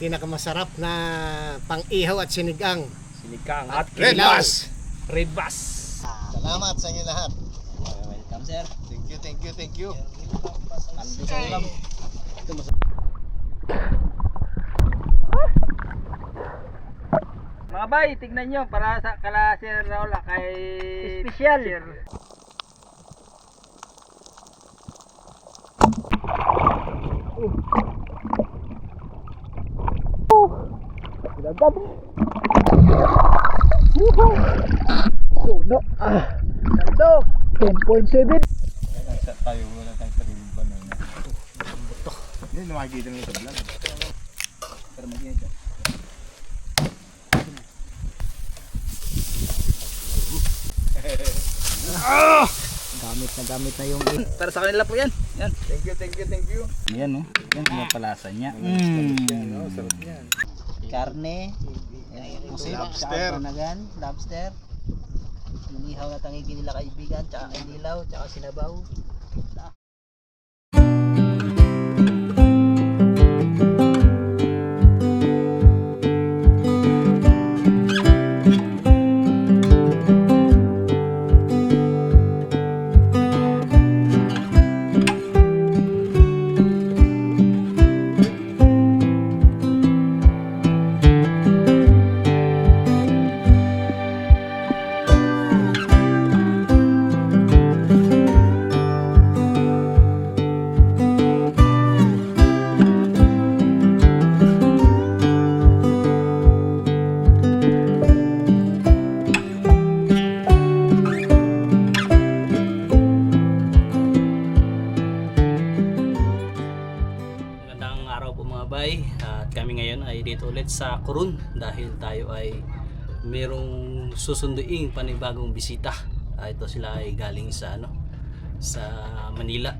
pinakamasarap na pang-ihaw at sinigang. Sinigang at Red kilaw. Bass. Red Bass. Salamat sa inyo lahat. Welcome sir. Thank you. Ando sa ulam. Mga bay, tignan nyo para sa kala Sir Raul kay special. Suno. Ganda. 10.7. Tayo wala tayong sariling banana. Hindi na makikita nyo sa vlog. Pero mag-ingat. Gamit na yung Para sa kanila po yan. Yan. Thank you. yan oh. Yan pinapalasa niya. Sarap yan. Karne. Pusip. Lobster. Panagan. Lobster. Inihaw na tangigi nila kaibigan. Tsaka inilaw. Tsaka sinabaw. Magandang araw po mga bay. At kami ngayon ay dito ulit sa Coron dahil tayo ay merong susunduing panibagong bisita. Ito sila ay galing sa sa Manila.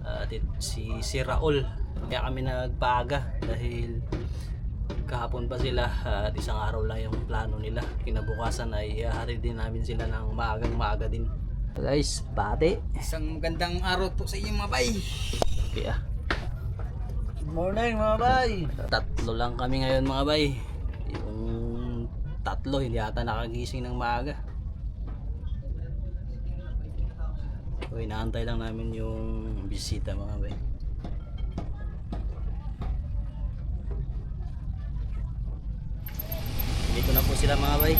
At si Raul. Kaya kami nagpaaga dahil kahapon pa sila at isang araw lang yung plano nila. Kinabukasan ay ihahatid din namin sila ng maaga din. Guys, bate. Isang magandang araw po sa inyo mga bay. Okay ah. Good morning mga bay. Tatlo lang kami ngayon mga bay. Yung tatlo hindi ata nakagising ng maaga. So inaantay lang namin yung bisita mga bay. Dito na po sila mga bay.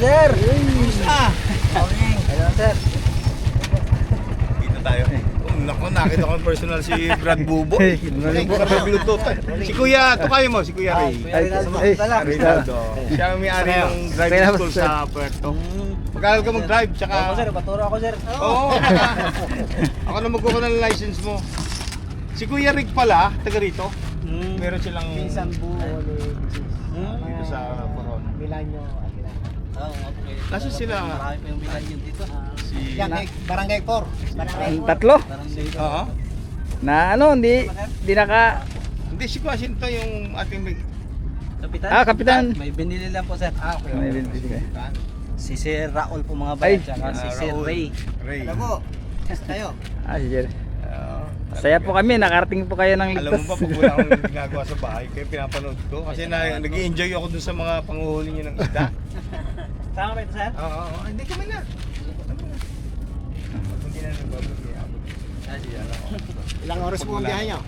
Sir. Morning. Hello sir. Dito tayo. Naku, nakita ko personal si Brad Bubo. Si Kuya, tukayo mo, si Kuya Ray. Rinaldo. Siya ang may-ari ng driving school sa Puerto. Pag-aral ka mag-drive, tsaka... Ako sir, paturo ako sir. Oo, ako na magkuha ng license mo. Si Kuya Rick pala, taga rito. Meron silang... Pinsan po Dito sa Coron. Milanyo Aguilar. Okay. Nasa sila? Marami pa yung bilan yun dito. Si... Yan, Barangay 4. Barangay Tatlo? Oo. Na hindi naka... Hindi, si Quasinto yung ating... Kapitan? Kapitan. May binili lang po sir. Okay. May binili. Si Sir Raul po mga bay. Ay. Tsaka si Sir Raul. Ray. Ray. Alam mo, test tayo. Sige. Saya po kami, nakarating po kayo ng Alam ligtas. mo ba, pag wala akong ginagawa sa bahay, kaya pinapanood ko. Kasi nag-i-enjoy ako dun sa mga panguhuli niyo ng isda. Tama ba ito sir? Oo, hindi kami na. Hindi na nagbabago. Ilang oras po ang biyahe nyo?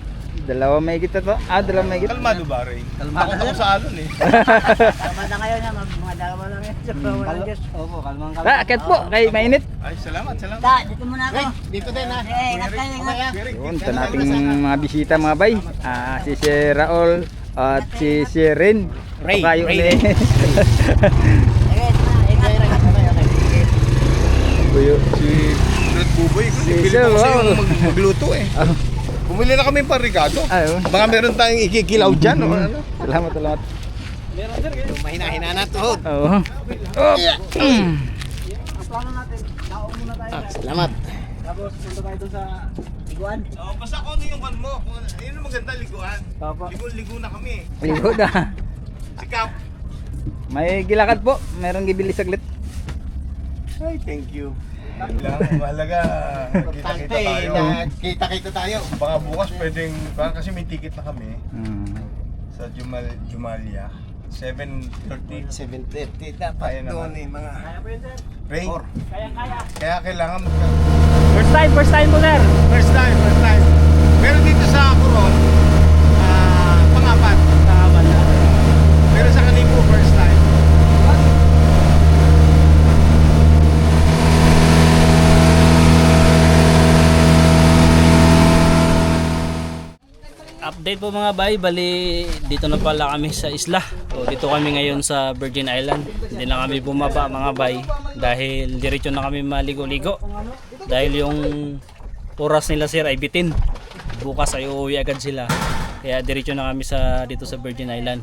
Dalawa may kita to. Dalawa may kita. Kalmado ba, Ray? Kalmado, Takot ako sir. sa alon eh. Tama na kayo na, mga dalawa lang yan. Opo, kalmang Akit po, kay mainit. Ay, salamat. Dito muna ako. Dito din ha. Ingat kayo, ingat. Yun, sa nating mga bisita mga bay. Si Sir Raul at si Sir Ren. Ray. Kayo Ray. Buyo. Si Fred Buboy, Si bili Sir, ko kasi wow. yung magluto eh. Bumili na kami ng parigado. Ayun. Baka meron tayong ikikilaw dyan o ano. Salamat. Mahina-hina na tuhod. Oo. Salamat. Tapos punta tayo doon sa Tiguan. Oh, basta kung ano yung kan mo. Yun ang maganda liguan. Papa. Ligo na kami. Ligo na. Si Cap. May gilakad po. Meron gibili saglit. Ay, thank you. Yun lang, mahalaga. Importante, Kita-kita tayo. kita-kita tayo. Baka bukas pwedeng, kasi may ticket na kami Hmm. sa Jumalia. 7:30. 7:30 dapat Kaya naman. doon mga Rain. Or. Kaya kailangan First time mo, sir. First time. Pero dito sa Coron, pang-apat. Pero sa Kalibo, first time. Update po mga bay, bali dito na pala kami sa isla. O dito kami ngayon sa Virgin Island. Hindi na kami bumaba mga bay dahil diretso na kami maligo-ligo. Dahil yung oras nila sir ay bitin. Bukas ay uuwi agad sila. Kaya diretso na kami dito sa Virgin Island.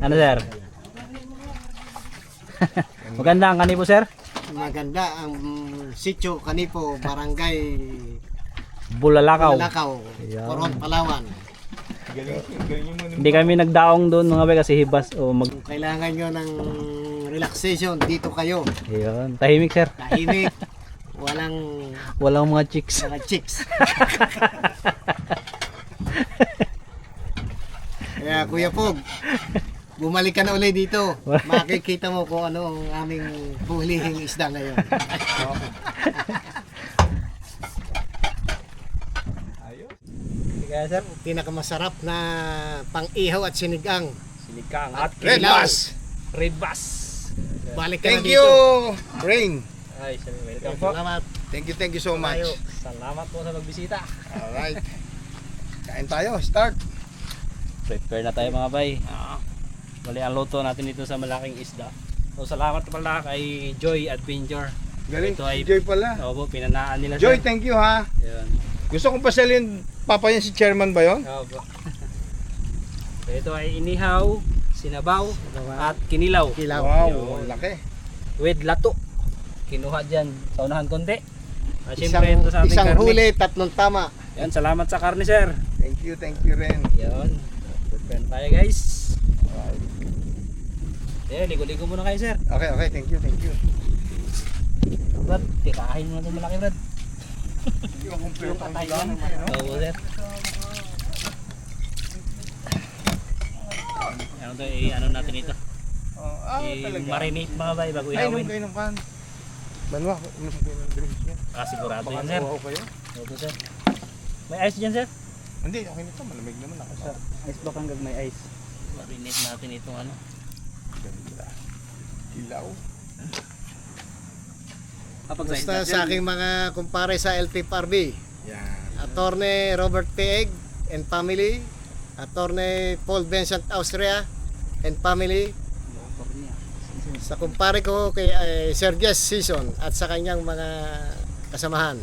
Ano sir? Maganda ang kanipo sir? maganda ang sitio Kanipo, barangay Bulalakaw. Lakaw, Coron, Palawan. Galing mo. Hindi kami nagdaong doon mga bay kasi hibas o mag... Kung kailangan nyo ng relaxation, dito kayo. Ayun. Tahimik sir. Tahimik, Walang mga chicks. mga chicks. Kaya Kuya Pog, bumalik ka na ulit dito. Makikita mo kung ano ang aming hulihing isda ngayon. Kaya sir, Pinakamasarap na pang-ihaw at sinigang. sinigang at Red Kilaw. Bass. Red Bass. Balik ka na Thank dito. you, Rain. Ay, sir, welcome po. Salamat. Thank you so much. Tayo. Salamat po sa pagbisita. Alright. Kain tayo, start. Prepare na tayo mga bay. Bali ang luto natin dito sa malaking isda. So salamat pala kay Joy Adventure. Galing, Ito ay- Joy pala. Opo, pinanaan nila Joy, sir. thank you ha. Yun. Gusto kong pasalin, papa yan si chairman ba yun? Opo. So ito ay inihaw, sinabaw, at kinilaw. Kilaw. Wow, Yun. ang laki. With lato. Kinuha dyan sa unahan konti. At Isang, syempre ito sa ating isang karne. huli, tatlong tama. Yan, salamat sa karne sir. Thank you rin. Yun. Prepare tayo guys. Ligo-ligo muna kayo sir. Okay, thank you. Brad, tikahin mo ito malaki Brad. Yung compare Yung atay lang. Oo sir. Ano to, ano natin ito? talaga. I-marinate mga bay bago Ay, ihawin. inom kayo ng kan. Banwa, inom kayo ng drinks niya. Sigurado Baka yan sir. kuha ko kayo. Oo sir. May ice dyan sir? Hindi, okay na ito. Malamig naman ako sa Ice block hanggang may ice. Marinate natin itong ano. ganda. Ilaw. Basta sa aking mga kumpare sa LTFRB, Yan. Attorney Robert Peeg and family, Attorney Paul Vincent Austria and family, sa kumpare ko kay Sir Jess Season at sa kanyang mga kasamahan,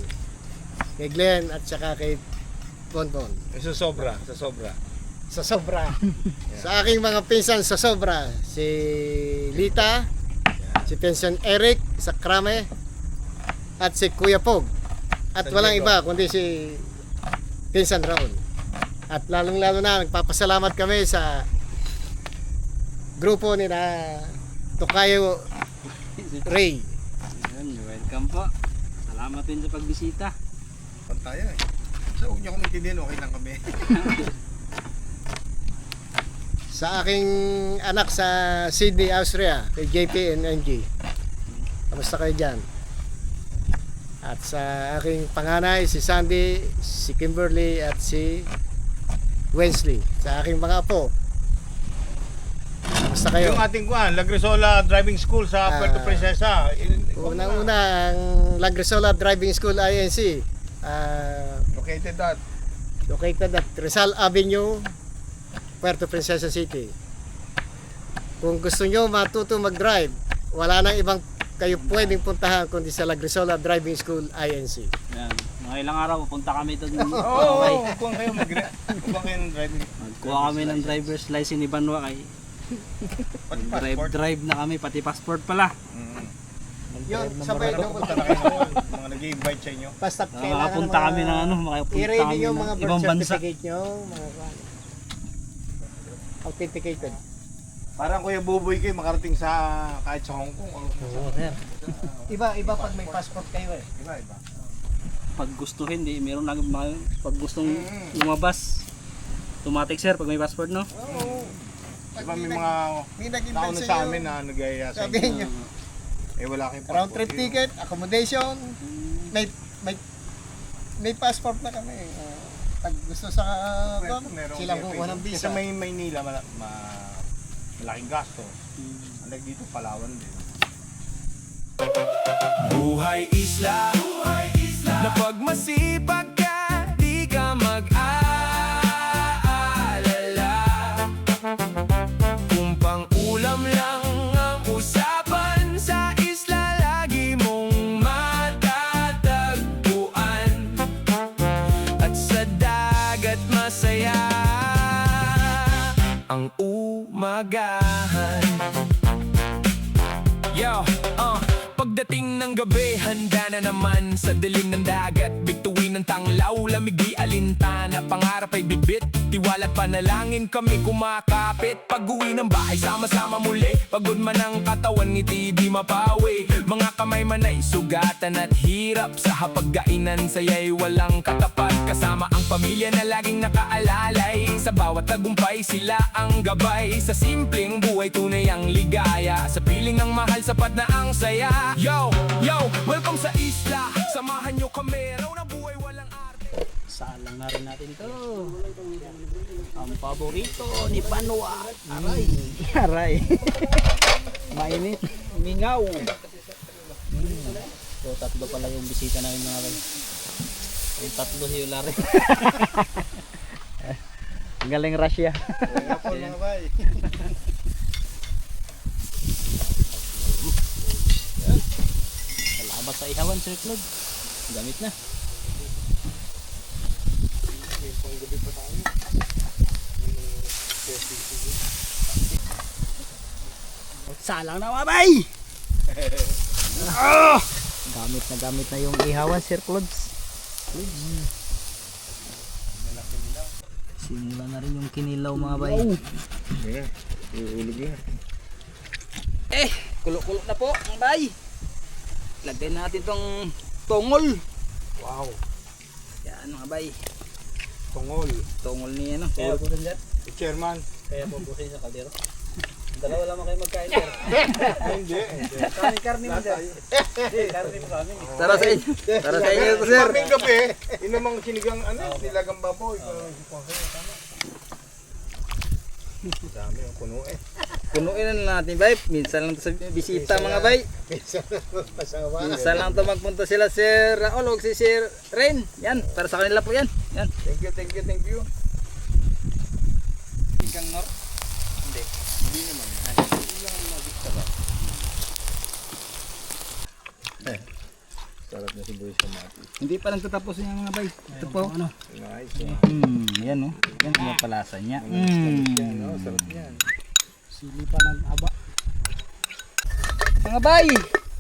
kay Glenn at saka kay Bonbon. Sa sobra. Sa sobra. Sa aking mga pinsan sa sobra, si Lita, si Pinsan Eric sa Krame, at si Kuya Pog. At San walang Diego. iba kundi si Pinsan Raul. At lalong-lalo na nagpapasalamat kami sa grupo ni na Tokayo Ray. Yun, welcome po. Salamat din sa pagbisita. Pantaya eh. So, huwag niyo akong intindihan, okay lang kami. Sa aking anak sa Sydney, Austria, kay JP and NG. Kamusta kayo dyan? At sa aking panganay, si Sandy, si Kimberly, at si Wensley. Sa aking mga apo. Kamusta kayo? Yung ating kuan, Lagrisola Driving School sa Puerto Princesa. Unang-una, ang Lagrisola Driving School INC. Located at Located at Rizal Avenue, Puerto Princesa City. Kung gusto nyo matuto mag-drive, wala nang ibang kayo pwedeng puntahan kundi sa Lagrisola Driving School INC. Yan. Mga ilang araw pupunta kami doon. Oo, kung kayo ng driving. Magkuha kami ng driver's license ni Banwa kay drive na kami pati passport pala. Yun, sabay Ano nyo. punta na kayo noon? Mga nag-i-invite sa inyo. Basta Makapunta kami ng ano, makapunta i-ready kami nyo ng mga ibang birth bansa. certificate nyo, mga authenticated. Parang Kuya Buboy kayo makarating sa kahit sa Hong Kong. Oo, sir. Iba pag may passport kayo eh. Iba. Pag gusto hindi, meron lang pag gustong lumabas. Automatic sir, pag may passport, no? Oo. Diba may mga May nag-invite nauna sa amin na nagaya sa Sabihin inyo. nyo, Eh wala kayong round passport. trip ticket, accommodation, may passport na kami. Pag gusto sa silang kukuha ng visa. Sa may Maynila, malaking gasto. Andag dito, Palawan din. Buhay isla, na pag masipag ka, di ka mag-aalala. Kung pang-ulam lang ang usapan, sa isla lagi mong matatagpuan. At sa dagat masaya ang umagahan. Yo, pagdating ng gabi, handa na naman sa dilim ng dagat. Bituin ng tanglaw, lamig di alintana. Pangarap ay bibit, tiwala't panalangin kami kumakapit. Pag-uwi ng bahay, sama-sama muli. Pagod man ang katawan, ngiti di mapawi. Mga kamay man ay sugatan at hirap. Sa hapag-kainan, saya'y walang katapat. Kasama ang pamilya na laging nakaalalay. Sa bawat tagumpay, sila ang gabay. Sa simpleng buhay, tunay ang ligaya. Sa piling ng mahal, sapat na ang saya. Yo, welcome sa isla. Samahan nyo kami, raw na buhay walang arte. Salang na rin natin ito. Ang paborito ni Banwa. Aray. Aray. Mainit. Mingaw. So, tatlo pala yung bisita namin mga bay. Yung tatlo si Ulari. Ang galing Russia. Salamat sa ihawan, Sir Claude. Gamit na. Salang na mga bay! Gamit na yung ihawan, Sir Clods. Simula na rin yung kinilaw mga bay. Iulog yan. Kulo-kulo na po mga bay. Lagay natin tong tongol. Wow. Yan mga bay. Tungol. Tongol ni ano. Kaya po rin dyan. Chairman. Kaya po po sa kaldero. Dalawa lang kayo magkain sir. Hindi. Karni mo dyan. Karni mo kami. Tara sa inyo. Tara sa inyo ito, sir. Maming gabi, yun namang sinigang nilagang baboy. Dami yung puno eh. Punuin na natin, bay. Minsan lang to sa bisita, mga bay. Minsan lang to magpunta sila, Sir Raul o si Sir Ren. Yan, para sa kanila po yan. Yan. Thank you. Igang nor. Hindi. Hindi naman. Sarap na si Boy sa mati. Hindi pa lang tatapos yung mga bay. Ito po. Ano? Nice. Yan o. Yan ang mapalasa niya. Sarap yan. Sili pa ng haba. Mga bay,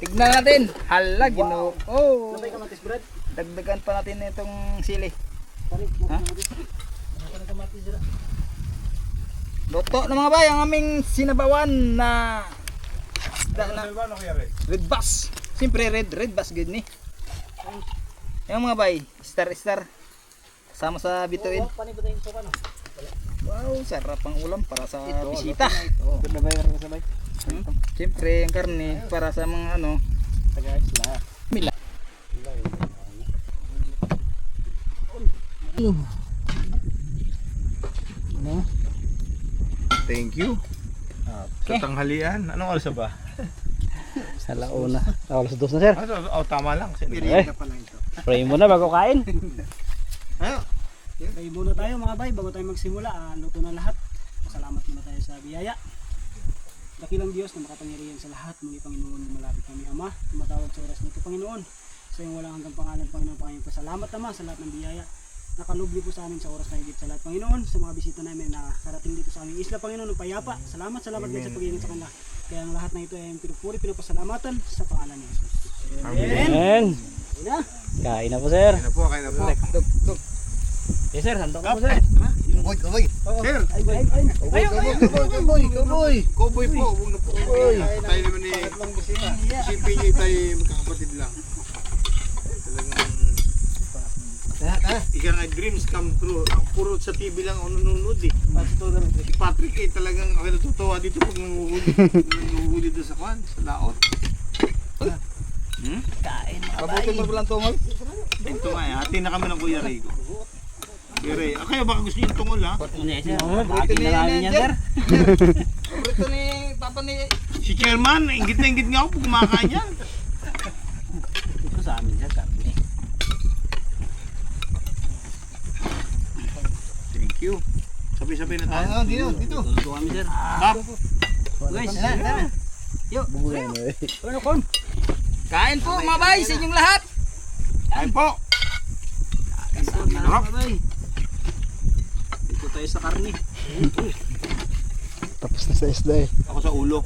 tignan natin. Hala, ginoo. Oh. Sabay kamatis bread. Dagdagan pa natin itong sili. Ha? Luto na mga bay, ang aming sinabawan na isda na Ano kaya rin? red bass. Siyempre red bass good ni. Yung mga bay, star. Kasama sa bituin. Paano ba tayong sopa no? Wow, sarap ang ulam para sa bisita. Sabay ka sabay. Siyempre, ang karne para sa mga ano. Taga-isla. Mila. Thank you. Sa tanghalian, anong oras ba? Sa launa. Alas 2 na sir. Tama lang. Pray muna bago kain. Pray muna tayo mga bay bago tayo magsimula. Luto na lahat. Salamat muna tayo sa biyaya. Dakilang Diyos na makapangyarihan sa lahat. Muli Panginoon, lumalapit kami Ama. Tumatawag sa oras nito Panginoon. Sa iyong walang hanggang pangalan Panginoon, Panginoon. Pasalamat Ama sa lahat ng biyaya. Nakalubli po sa amin sa oras na higit sa lahat Panginoon. Sa mga bisita namin na karating dito sa aming isla Panginoon ng payapa. Salamat din sa pag-iingat sa kanila. Kaya ang lahat na ito ay pinupuri, pinapasalamatan sa pangalan ni Jesus. Amen. Na. Kain na po sir. Kain na po. Yes sir, handok na po sir. Cowboy, cowboy. Sir, Cowboy po, huwag na po. Cowboy. Tayo naman eh. Isipin niyo tayo magkakapatid lang. Talagang ika nga dreams come true. Ako puro sa TV lang ako nanonood eh. Si Patrick eh talagang ako natutuwa dito pag nanguhuli doon sa kwan, sa laot. Pabutin mo lang tungol. Ito nga eh, hati na kami ng Kuya Ray ko. Kuya Ray, kayo baka gusto niyo yung tungol ha? Paborito ni yan, sir. Paborito ni Papa ni... Si Chairman, ingit na ingit nga ako pag kumakain yan. Ito sa amin sir, karne. Thank you. Sabay-sabay na tayo. Dito. Tulog kami sir. Kap, Guys, Kain po mga bay sa inyong lahat. kain po. sarap. Dito tayo sa karne. Tapos na sa isda eh. Ako sa ulo.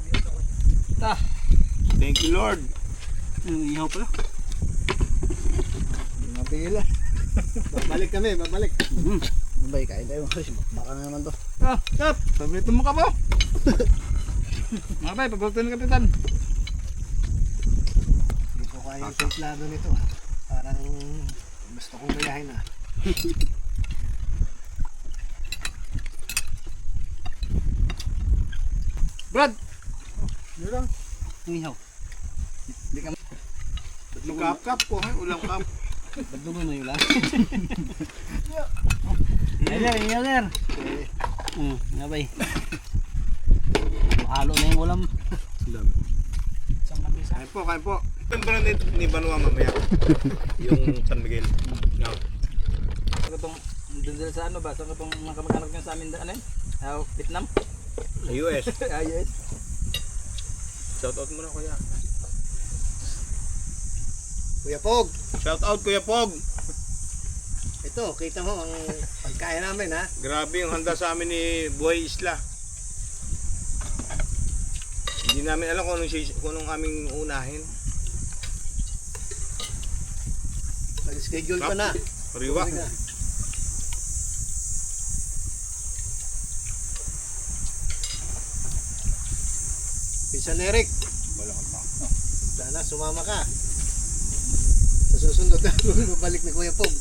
Ta. Thank you Lord. Ihaw pala. Mapila. Babalik kami, babalik. Babay, kain tayo. Baka na naman to. Ah, Kap, paborito mo ka po. Mga bay, paborito ni Kapitan. Hindi ko kaya yung templado nito. Parang gusto kong gayahin ah. Brad, Ihaw. Mag-kap ko ha, ulang kap. Badugo na yun lang. Ihaw sir. Nabay. Halo na yung ulam. Kain po, kain po. Ito ba ni Banua mamaya? Yung San Miguel. No. saan ka tong dun sa ano ba? Saan ka tong makamag-anak nyo sa amin ano yun? Vietnam? Sa US. Yes. Shout out muna kuya. Kuya Pog, Shout out Kuya Pog. ito, kita mo ang pagkain namin ha. Grabe yung handa sa amin ni Buhay Isla. Hindi namin alam kung anong aming unahin. Nag-schedule pa na. Riwa. Pinsan Eric. Sana sumama ka. Sa susunod na babalik ni Kuya Pog.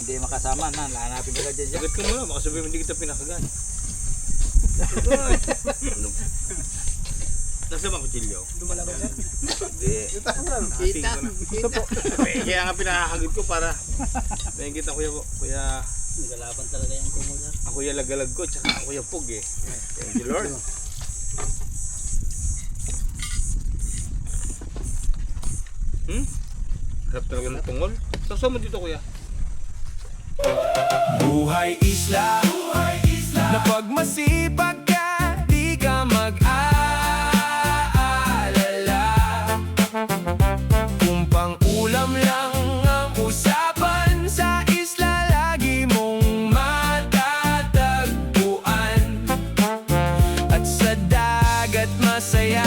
Hindi makasama na, lahanapin ka dyan dyan. Sagot ka muna, baka sabihin mo hindi kita pinakagan. Nasa bang kutsilyo? Lumala ba yan? Hindi. Kita. Kaya nga pinakahagot ko para may kita kuya Nagalaban talaga yung kumo sir. ang kuya lagalag ko tsaka ang kuya Pog eh. Thank you Lord. Harap talaga ng tungol. Saan mo dito kuya? Buhay isla, na pag masipag ka, di ka mag-aalala. Kung pang ulam lang ang usapan, sa isla lagi mong matatagpuan. At sa dagat masaya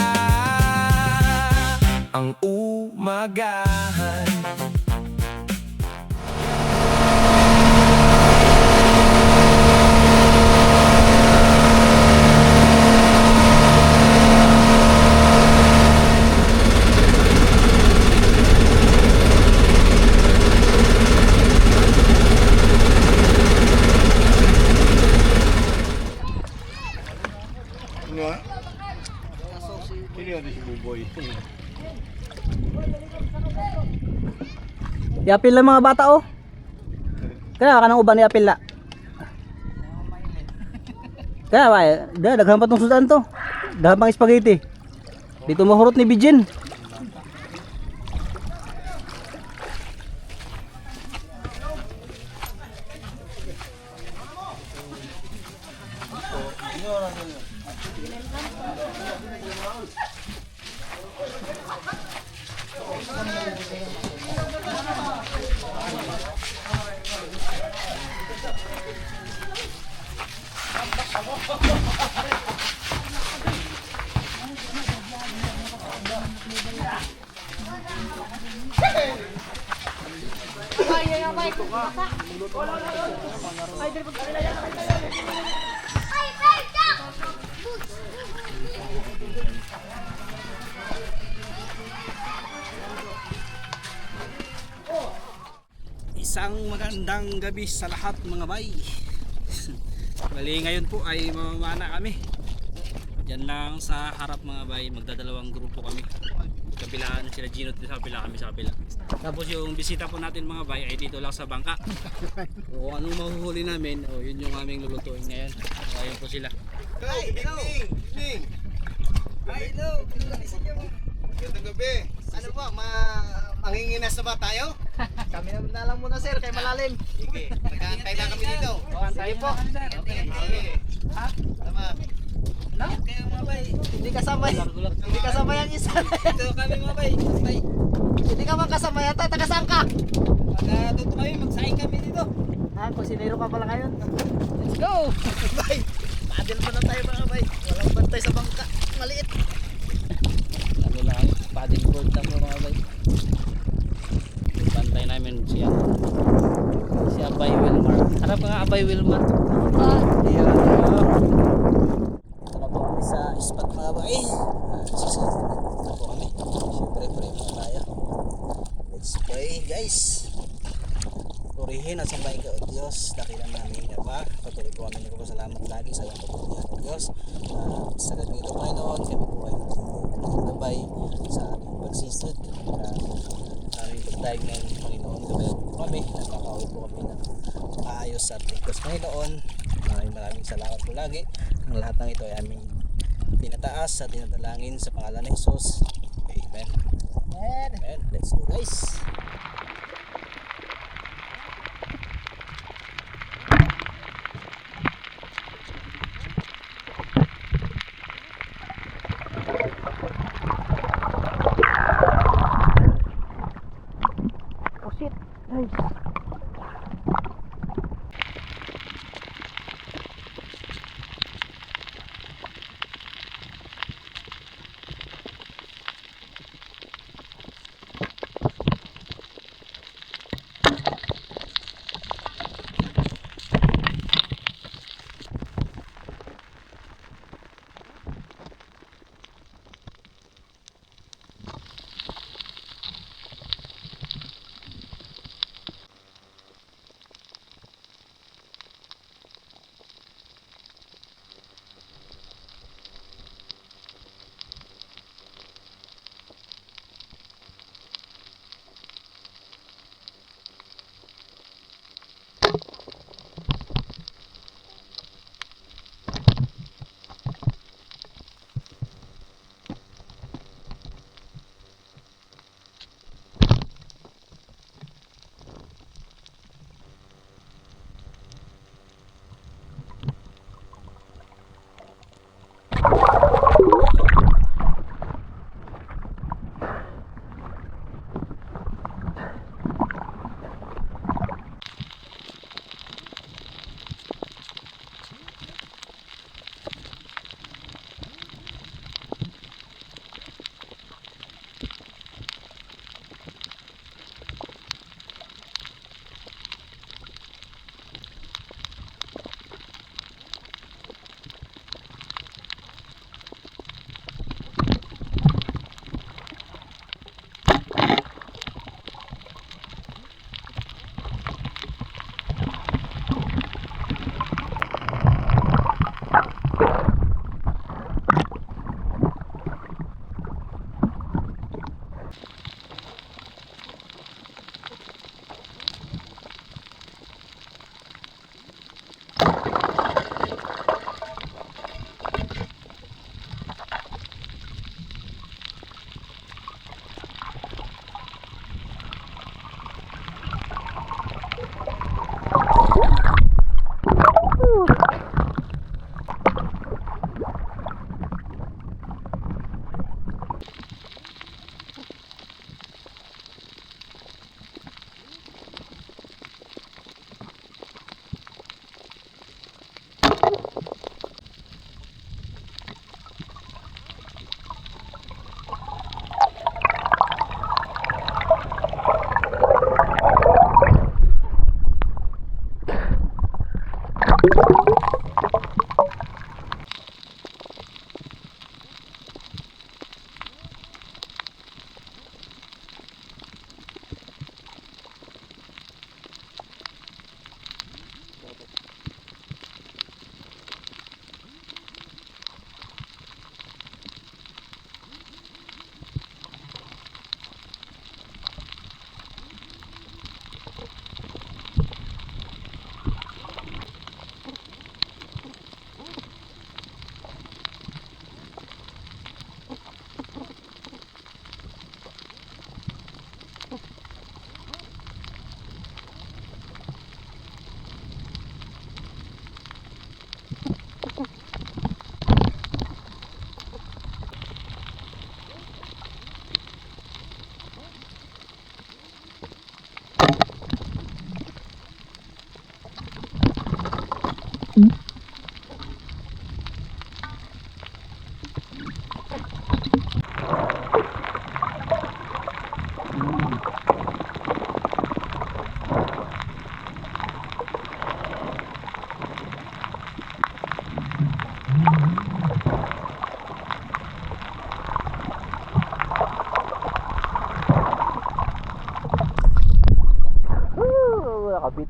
ang umagahan. Ano nga? Sino yun si Buboy? Iapil lang mga bata oh. Kaya ka nang uban iapil la. Kaya ba, daghan pa tong sudan to. Daghan pang spaghetti. Dito mahurot ni Bijin. Isang magandang gabi sa lahat mga bay. Bali ngayon po ay mamamana kami. Diyan lang sa harap mga bay, magdadalawang grupo kami. Kabilaan sila Gino at sa kabila, kami sa kabila. Tapos yung bisita po natin mga bay ay dito lang sa bangka. Kung anong mahuhuli namin, yun yung aming lulutuin ngayon. Ayun po sila. Hey, hello! Evening! Hello! Gandang gabi! Ano ba, manginginas na ba tayo? Kami na lang muna sir, kay malalim. Sige, nag-aantay na kami dito. Sige po. Okay. Salamat. Kaya mga bay, hindi kasama yung isa. Ito kami mga bay. Hindi ka man kasama yata, taga saan ka? Magatuto kami, magsaing kami dito. Kusinero ka pala ngayon. Let's go! Bay, paddle pa na tayo mga bay. Walang bantay sa bangka, maliit. Ano lang, paddleboard lang po mga bay. Bantay namin siya. Si Abay Wilmar. Harap ka nga Abay Wilmar. Ayan. Ito na po kami sa spot mga bay. Susunod na po kami. Siyempre, pray muna tayo. Let's pray guys. Purihin at sambahin ka o Diyos. Dakilan namin ka pa. Patuloy po kami nagpapasalamat lagi sa iyong kapurihan o Diyos. Sa ganito Panginoon, kami po ay gabay sa aming pagsisod. Aming pagtayag ng Panginoon. Gabay po kami. Nakakauwi po kami ng maayos at ligtas Panginoon. Maraming salamat po lagi. Ang lahat ng ito ay aming tinataas at tinadalangin sa pangalan ng Jesus. Amen. Amen. Let's go guys.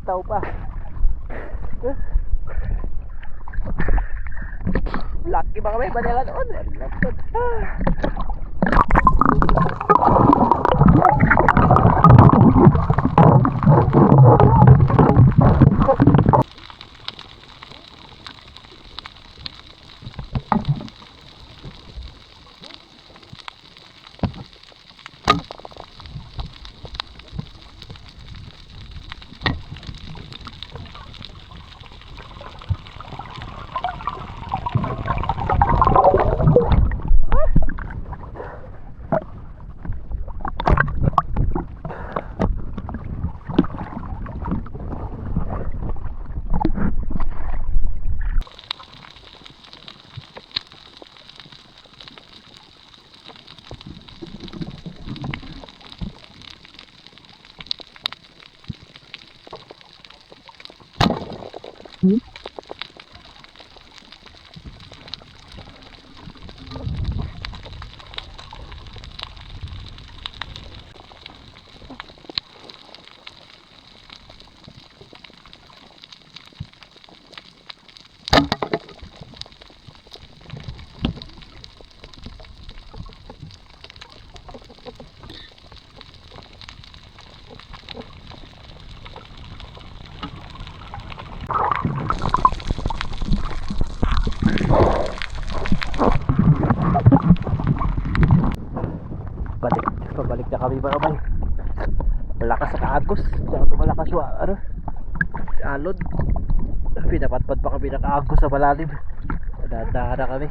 Bitaw pa. Lucky ba kami? Banyalan doon. Pabalik na kami ba? Malakas sa kaagos. Saan malakas yung alod. Pinapatpad pa kami ng kaagos sa malalim. Dahan-dahan na kami.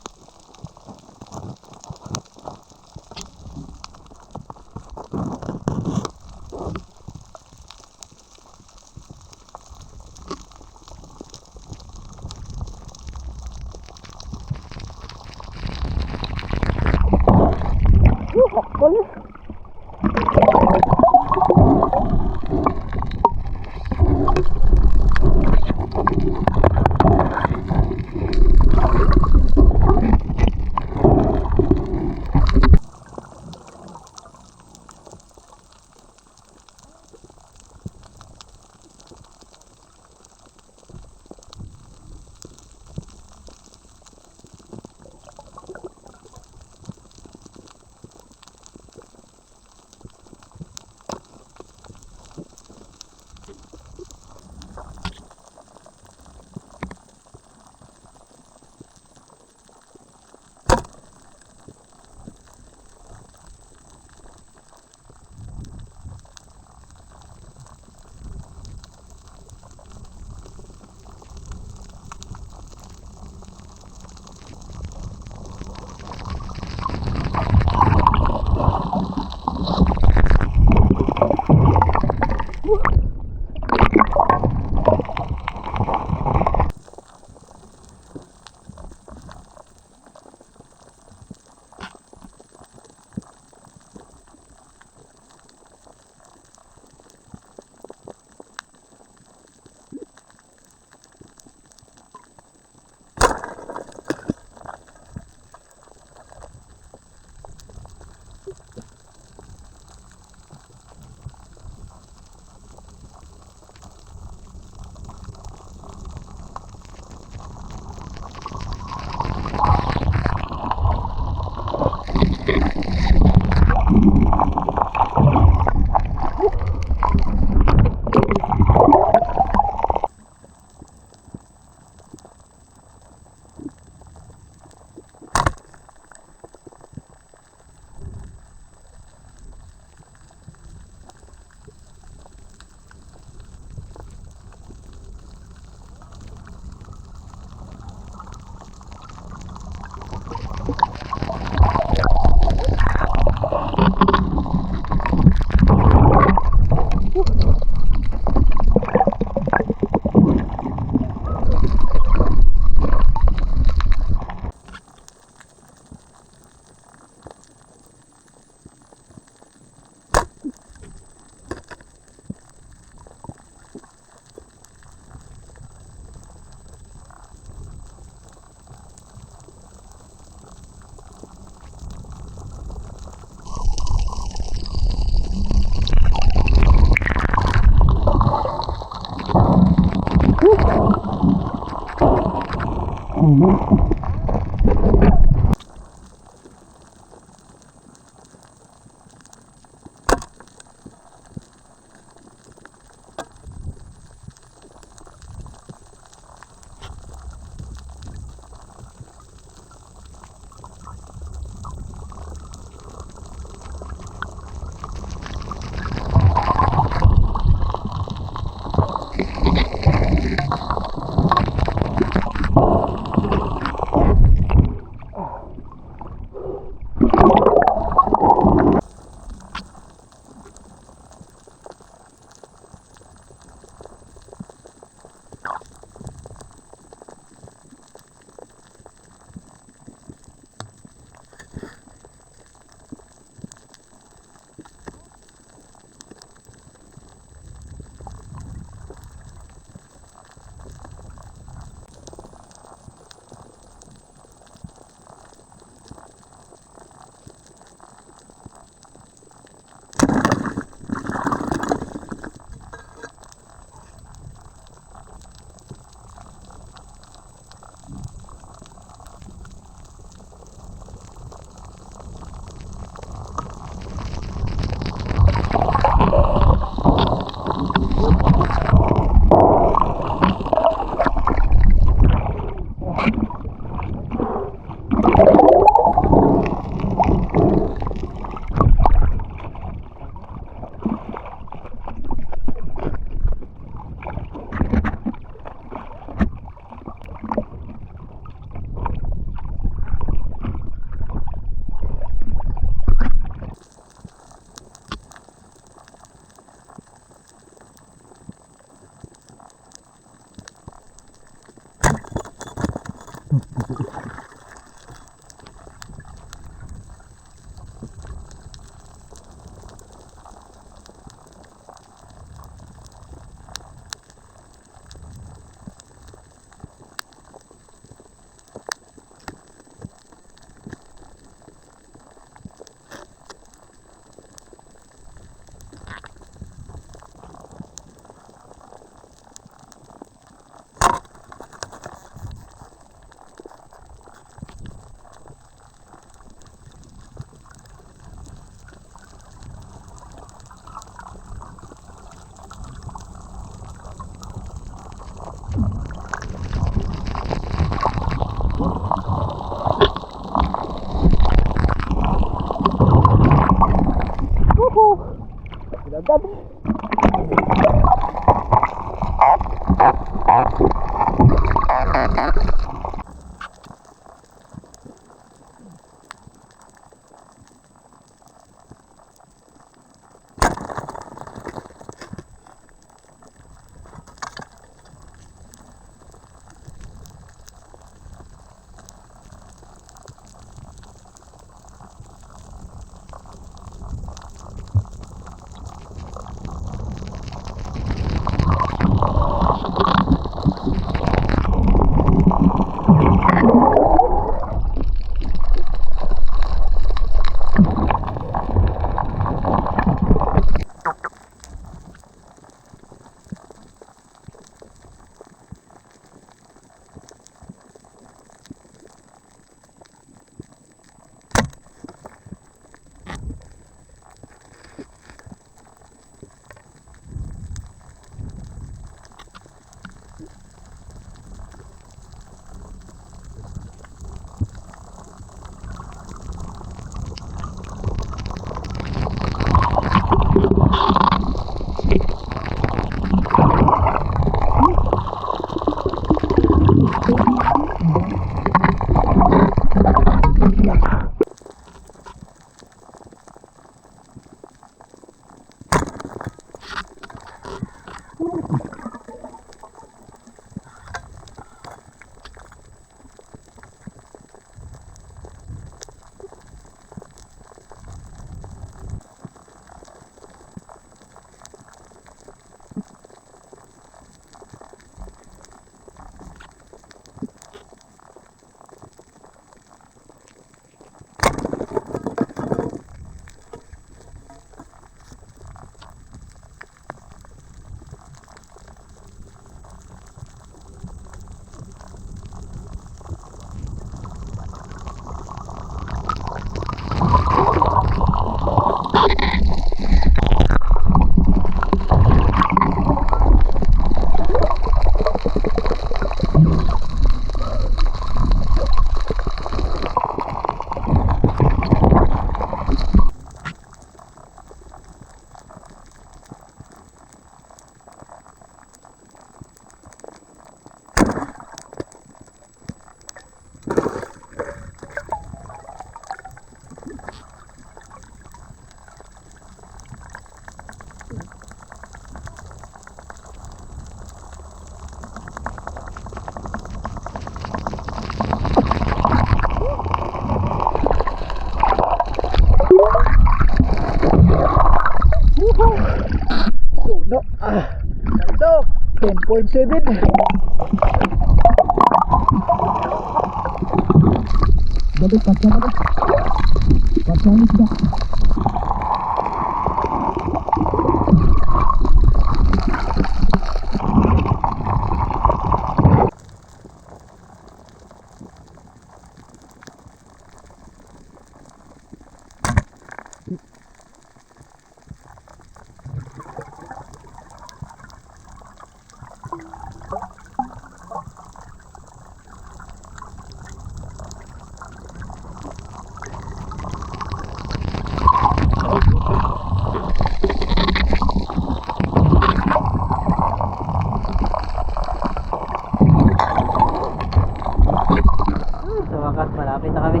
Sa wakas, malapit na kami.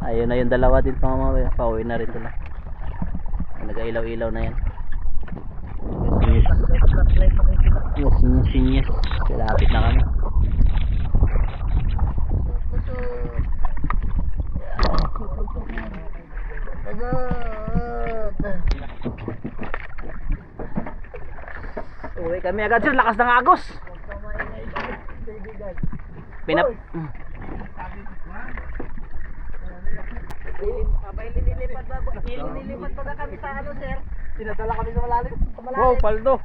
Ayun na yung dalawa din pa mamaya. Pauwi na rin sila. Nag-ilaw-ilaw na yan. Sinyas. Malapit na kami. Uwi kami agad sir. Lakas ng agos. Pinap... Nililipat ba kami sa ano, sir? Sinadala kami sa malalim. Wow, paldo.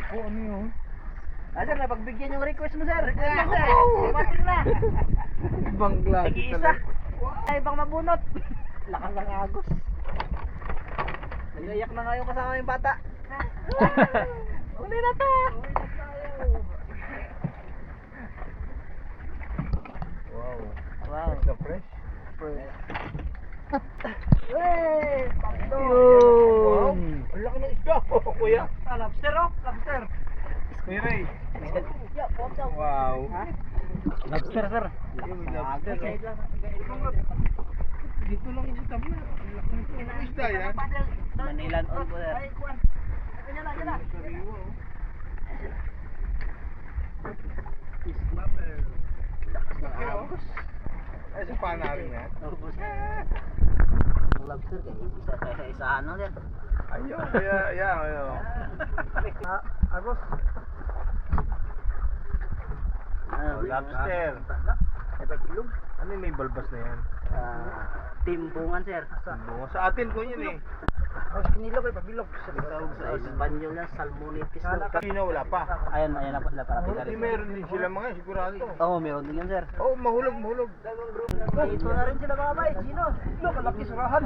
Ano yun? Ah, sir, napagbigyan yung request mo, sir. Request mo, sir. Ipasin na. Ibang klase Nag-iisa. Ay, ibang mabunot. Lakas ng agos. Nag-iyak na nga yung kasama yung bata. Uli na to. Wow. Fresh. Wey! Pakto! Yun. Ang laki ng isda. Kuya. Lobster, oh. Lobster. Ray. Wow. Lobster, sir. Dito lang yung tabi. Ang isda yan. Manilan on po, sir. Ay, sa panarin yan. Lobster, kaya isa ano, sir. Ayun, ayun. Agos. Lobster. Ano yung may balbas na yan? Timbungan, sir. Bunga. Sa atin ko yun eh. Kinilog ay pabilog. Sa Espanyol na, salmonitis. Kanina wala pa. Ayan na po sila para Hindi meron din sila mga sigurado. Oo, meron din yan, sir. Oo, mahulog. Dito na rin sila mga bay, Gino. Look, kalaki surahan.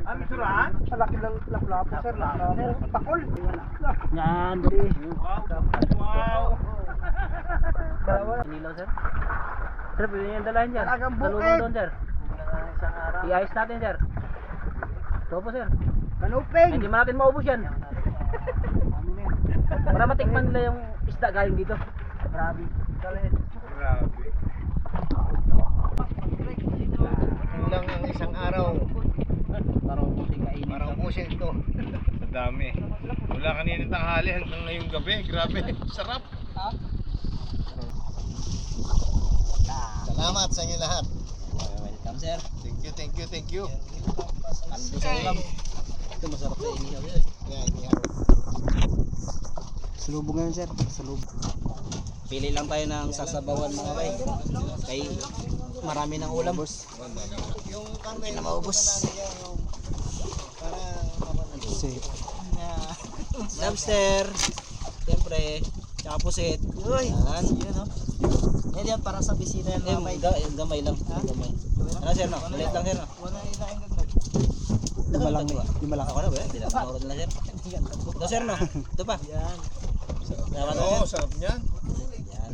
Ah, may surahan? Kalaki lang laplapo, sir. Takol. Yan, dali. Wow. Inilaw, sir. Sir, pwede niyo yung dalahin dyan. Talagang bukid. Dalawang doon, sir. I-ice natin, sir. Ito po, sir. Kanuping. Hindi man natin maubos yan. Para matikman nila yung isda galing dito. Grabe. Grabe. Kulang ang isang araw Para ubusin kainin. para ubusin ito. Sa dami. Mula kanina tanghali hanggang ngayong gabi. Grabe. Sarap. Salamat sa inyo lahat. Welcome, sir. Thank you. Kaldo sa ulam. Ito masarap na inihaw, sir. Yan, yan. Salubong ngayon, sir. Salubong. Pili lang tayo ng sasabawan, mga bay. Kay marami ng ulam. Yung karne na maubos. Para Lobster. Siyempre. Tsaka pusit. Yan. Yan yan para sa bisita yan, mga bay. Gamay lang. Gamay. Ano, sir, no? Maliit lang, sir, no? Di malaki ako na ba? Hindi lang maurod na, sir. Ito, sir, no? Ito pa. Yan. Oo, sarap niyan. Yan.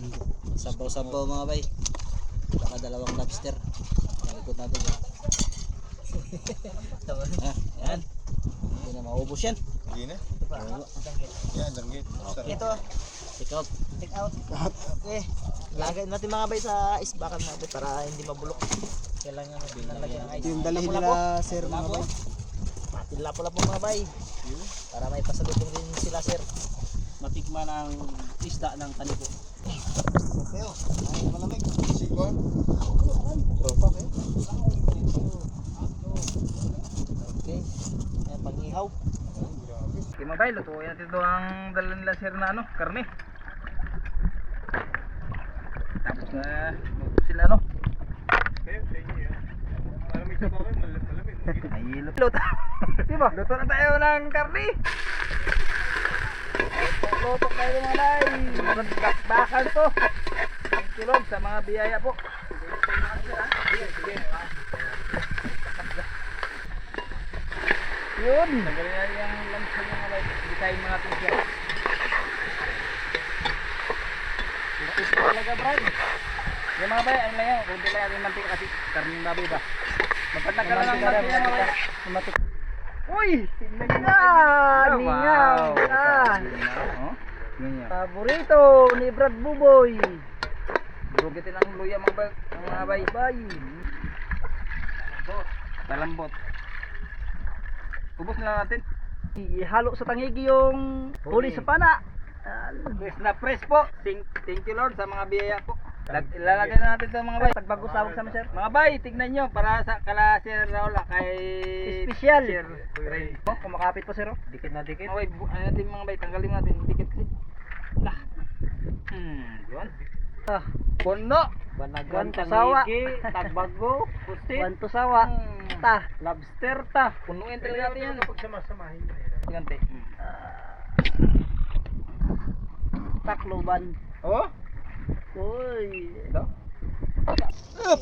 Sabaw-sabaw, mga bay. Saka dalawang lobster. Ikot natin yan. Yan. Hindi na maubos yan. Hindi na. Yan, langgit. Sarap. Ito. Take out. Take out. Okay. Lagay natin mga bay sa isbakan natin para hindi mabulok. Kailangan natin nalagyan ng ice. yung dalhin nila, sir, mga bay. Lapo-lapo mga bay. Para may pasalubong din sila, sir. Matikman ang isda ng taniko. Pero, ay malamig. Sikon. Tropa kayo. Okay. Ayan, pang-ihaw. Okay mga bay, lutuin natin ito ang dala nila sir na ano, karne. Tapos na luto sila no. Kayo, sa inyo yan. Malamig sa bawal, malamig. Ay, luto. Diba? Luto na tayo ng karne. Luto tayo mga bay. Bakal to. Thank you Lord sa mga biyaya po. Yun. Tanggalin na yung lunch sa mga bay. Bisayin mga natin siya. Ito talaga Brad. Yung mga bay, ayun lang yan. Kunti lang natin mantika kasi karning baboy ba. Magpataka lang ng mantika mga bay. Uy! Tingnan nyo! Ningaw! Paborito ni Brad Buboy. Brugitin ang luya mga bay. Talambot. Ubos na lang natin. Ihalo sa tangigi yung huli sa pana. Fresh na fresh po. Thank you Lord sa mga biyaya po. Ilalagay na natin ito mga bay. Pagbago sawag sa sir. Mga bay, tignan nyo para sa kala Sir Raul kay special. Sir Ray. Kumakapit po sir. Dikit na dikit. Mga bay, ano natin mga bay, tanggalin natin dikit kasi. Lah. Yun. Puno. Banagan sawa. Tagbago. Pusit. Wanto sawa. Ta. Lobster ta. Punuin talaga natin yan. Pagsama-samahin. Gante. Takloban. Oh? Uy. Ito?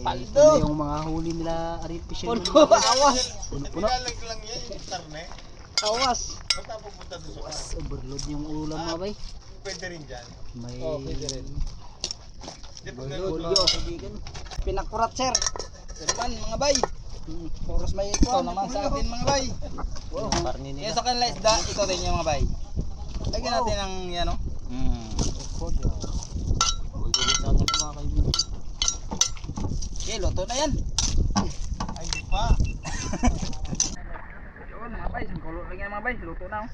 Paldo. Yung mga huli nila artificial. Puno, awas. Puno. Nilalag lang yan, yung karne. Awas. Basta pupunta doon sa karne. Overload yung ulam mga bay. Pwede rin dyan. May Pwede rin. Di ba pinakurat sir. Ito naman mga bay. Puros may Ito naman sa atin mga bay. Wow. Karni Kaya sa kanila isda, ito din yung mga bay. Lagyan natin ng yan o. Okay, luto na yan. Ay, di pa. Yun mga bay, sangkulo lang yan mga bay, luto na oh.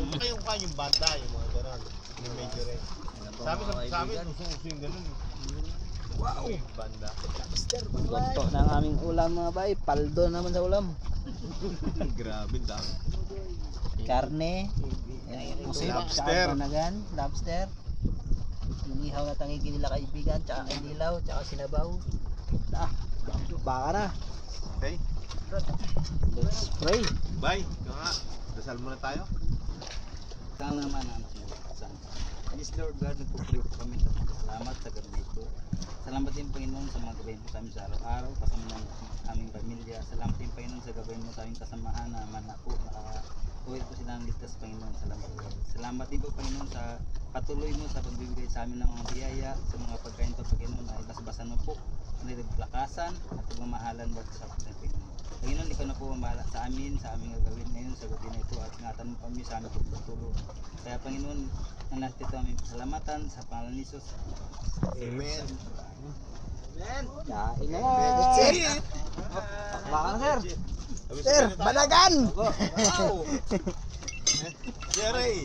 Saka yung kanyang banda, yung mga gano'n. Yung medyo rin. Sa amin, uso yung gano'n. Wow! Banda. Luto na ang aming ulam mga bay. Paldo naman sa ulam. Grabe, dami. Karne. Lobster. Panagan, lobster. Inihaw na tangigi nila kaibigan, tsaka inilaw, tsaka sinabaw. Baka na. Okay. Let's pray. Bye. Ikaw nga. Dasal muna tayo. Saan naman ang saan? Yes Lord God, nagpupray po kami. Salamat sa gabi ito. Salamat din Panginoon sa mga gabayin mo sa amin sa araw-araw, kasama ng aming pamilya. Salamat din Panginoon sa gabayin mo sa aming kasamaan na mana po, nakauwi po sila ng ligtas Panginoon. Salamat po. Salamat din po Panginoon sa patuloy mo sa pagbibigay sa amin ng mga biyaya, sa mga pagkain po Panginoon ay basbasan mo po, nilagplakasan at pagmamahalan mo sa Panginoon. Panginoon, ikaw na po mamahala sa amin, sa aming gagawin ngayon sa gabi na ito at ingatan mo kami sa aming pagtutulog. Kaya Panginoon, ang lahat ito aming pasalamatan sa pangalan ni Jesus. Amen. Kain na! That's it! Baka na sir! Sir, balagan! Wow! Jerry!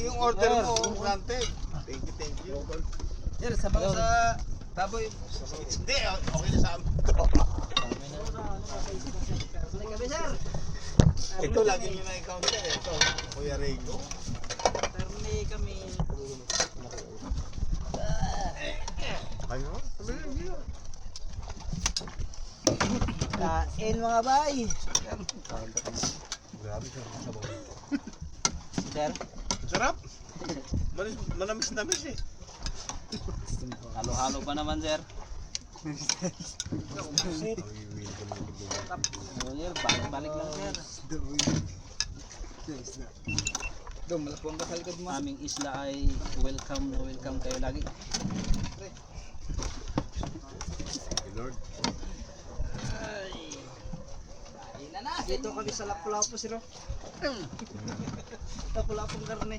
Yung order mo, granted. Thank you. Sir, sabaw sa baboy. Hindi, okay na sa amin. Gabi sir! Ito lagi nyo na-encounter. Ito, Kuya Rego. Karne kami. Ano? Kain mga bay! Grabe siya. Sir, Ang sarap. Manamis-namis eh. halo-halo pa naman sir. Balik lang sir. Malapuan ka sa likod mo. Aming isla ay welcome na welcome kayo lagi. Lord. Dito kami sa Lapu-Lapu sir. Lapu-Lapu karne.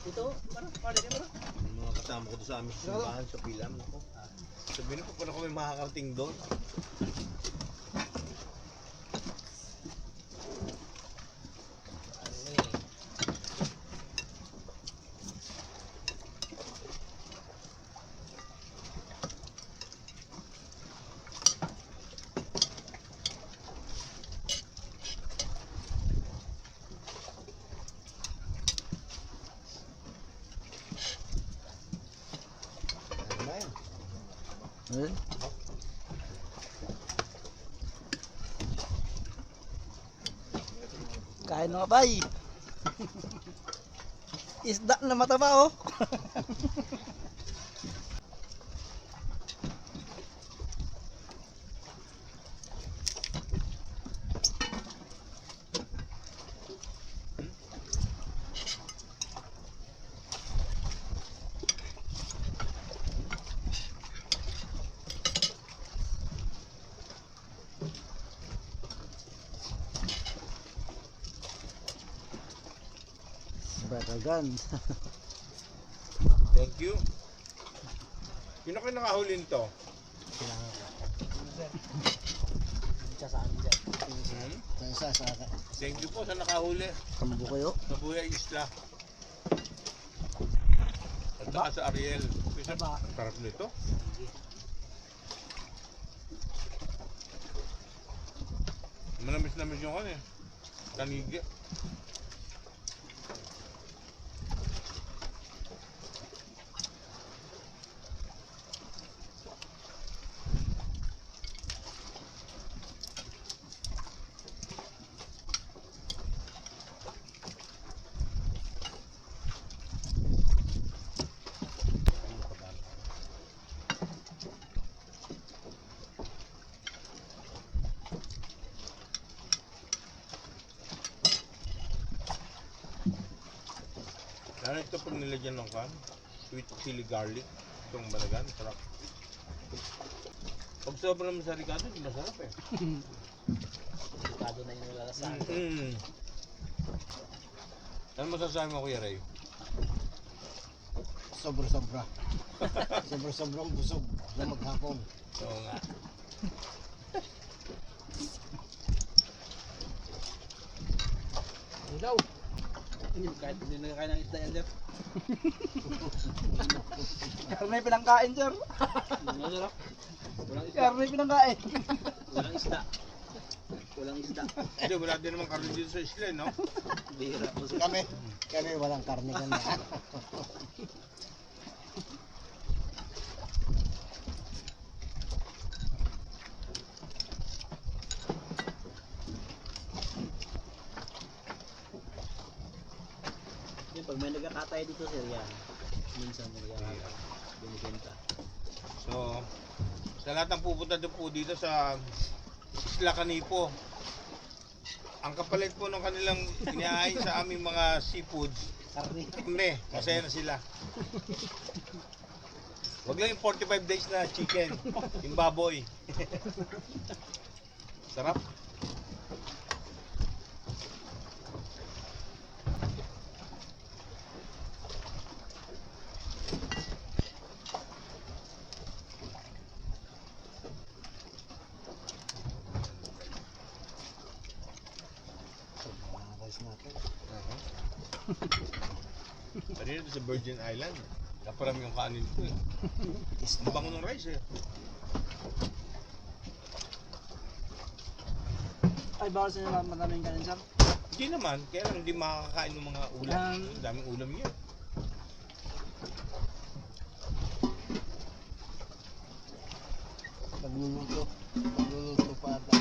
Dito, para dito bro. Yung mga kasama ko doon sa aming simbahan sa Pilam. Ako. Sabihin ko pa kami makakarating doon. Amen. Kain mga bay. Isda na mataba oh. Batagan. Thank you. Sino kayo nakahuli nito? Thank you po sa nakahuli Kambo kayo. sa Buhay Isla. At saka sa Ariel. Ang sarap nito. Manamis-namis yung kan eh. Tanigi. Ano ito pag nilagyan ng kan? Sweet chili garlic. Itong balagan, sarap. Pag sobrang naman sa Ricardo, di masarap eh. Ricardo na yung nilalasahan. Ano masasabi mo, Kuya Ray? Sobra-sobra. Sobra-sobrang busog na maghapon. Oo nga. Kahit hindi nagkakain ng isda yan, sir. Karne pinangkain, sir. Karne pinangkain. Walang isda. Walang isda. Hindi, wala din naman karne dito sa isla, no? Bihira po, sir. Kami walang karne kami. Pag may nagkakatay dito, sir, yan. Minsan may nagkakatay. Binibenta. So, sa lahat ng pupunta doon po dito sa Isla Canipo, ang kapalit po ng kanilang inihain sa aming mga seafoods, karne, masaya na sila. Wag lang yung 45 days na chicken, yung baboy. Sarap. Kanina sa Virgin Island, naparami yung kanin ko eh. Ang bango ng rice eh. Ay, bawal sa inyo maraming kanin, sir. Hindi naman, kaya lang hindi makakain ng mga ulam. Ang daming ulam niya. Pagluluto pa ata.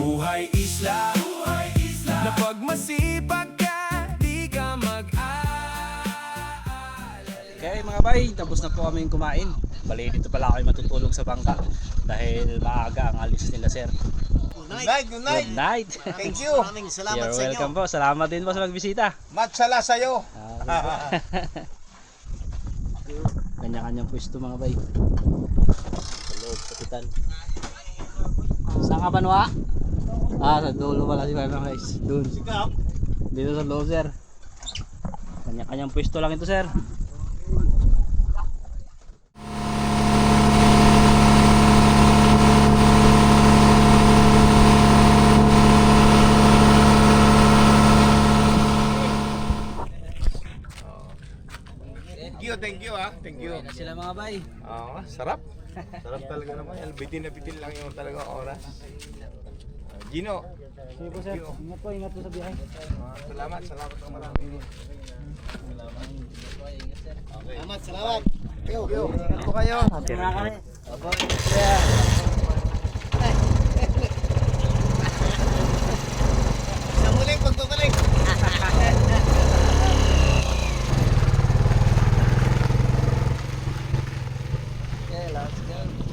Buhay isla, na pag masipag ka, di ka mag-aalala. Okay mga bay, tapos na po kami kumain. Bali dito pala kami matutulog sa bangka dahil maaga ang alis nila sir. Good night. Good night. Thank you. Maraming salamat You're sa inyo. welcome po. Salamat din po sa magbisita. Matsala sa'yo. Kanya-kanyang pwesto mga bay. Sa loob, kapitan. Saan ka Panwa? Sa dulo pala si Panwa guys. Doon. Dito sa loob sir. Kanya-kanyang pwesto lang ito sir. Thank you ah. Thank you. Na sila mga bay. Oo, sarap. Sarap talaga naman. Bitin na bitin lang yung talaga oras. Gino. Sige po sir. Ingat po sa biyahe. Salamat ng marami. Salamat. Ingat po kayo. Tira kami. Sa muling pagbabalik. Okay, let's go.